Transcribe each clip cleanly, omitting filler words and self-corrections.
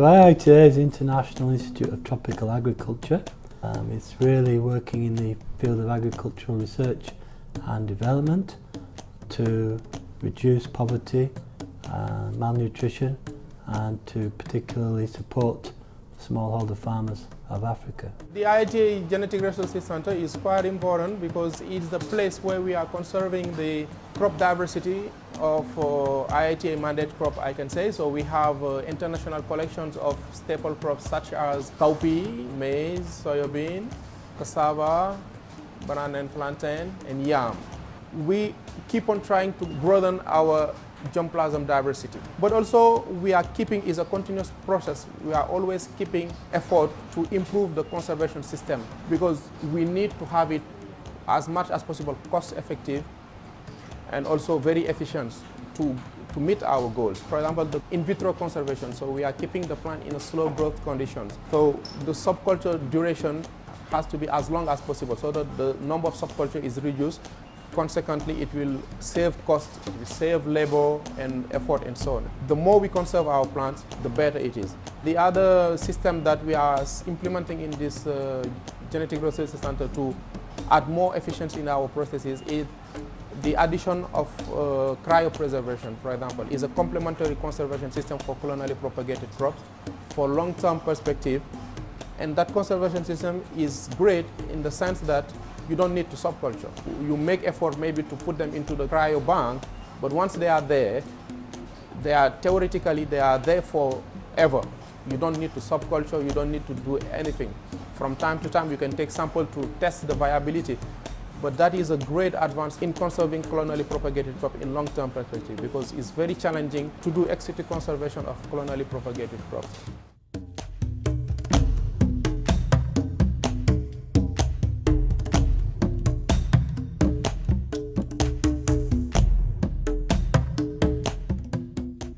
So Iita is International Institute of Tropical Agriculture. It's really working in the field of agricultural research and development to reduce poverty, malnutrition, and to particularly support smallholder farmers of Africa. The Iita Genetic Resources Center is quite important because it's the place where we are conserving the crop diversity of Iita mandate crop, I can say. So we have international collections of staple crops such as cowpea, maize, soybean, cassava, banana and plantain, and yam. We keep on trying to broaden our germplasm diversity. But also we are keeping, is a continuous process. We are always keeping effort to improve the conservation system because we need to have it as much as possible cost effective and also very efficient to meet our goals. For example, the in vitro conservation, so we are keeping the plant in a slow growth conditions. So the subculture duration has to be as long as possible so that the number of subculture is reduced. Consequently, it will save costs, it will save labor and effort and so on. The more we conserve our plants, the better it is. The other system that we are implementing in this Genetic Resources Center to add more efficiency in our processes is the addition of cryopreservation, for example, is a complementary conservation system for colonially propagated crops for long-term perspective. And that conservation system is great in the sense that you don't need to subculture. You make effort maybe to put them into the cryo bank, but once they are there, theoretically they are there forever. You don't need to subculture, you don't need to do anything. From time to time you can take sample to test the viability, but that is a great advance in conserving colonially propagated crop in long-term perspective because it's very challenging to do ex situ conservation of colonially propagated crops.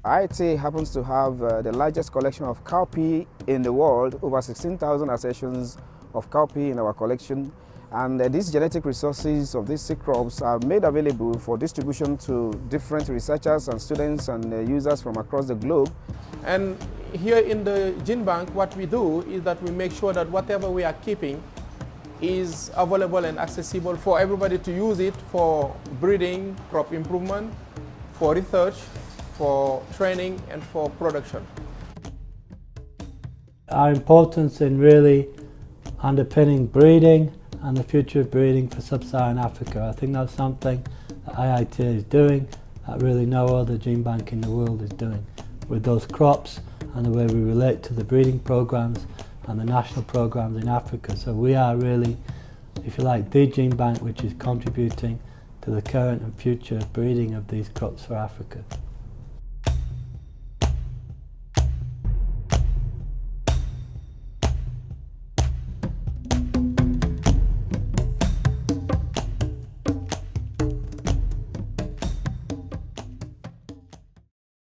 Iita happens to have the largest collection of cowpea in the world, over 16,000 accessions of cowpea in our collection. And these genetic resources of these seed crops are made available for distribution to different researchers and students and users from across the globe. And here in the gene bank, what we do is that we make sure that whatever we are keeping is available and accessible for everybody to use it for breeding, crop improvement, for research, for training and for production. Our importance in really underpinning breeding and the future of breeding for sub-Saharan Africa. I think that's something that Iita is doing that really no other gene bank in the world is doing with those crops and the way we relate to the breeding programs and the national programs in Africa. So we are really, if you like, the gene bank which is contributing to the current and future breeding of these crops for Africa.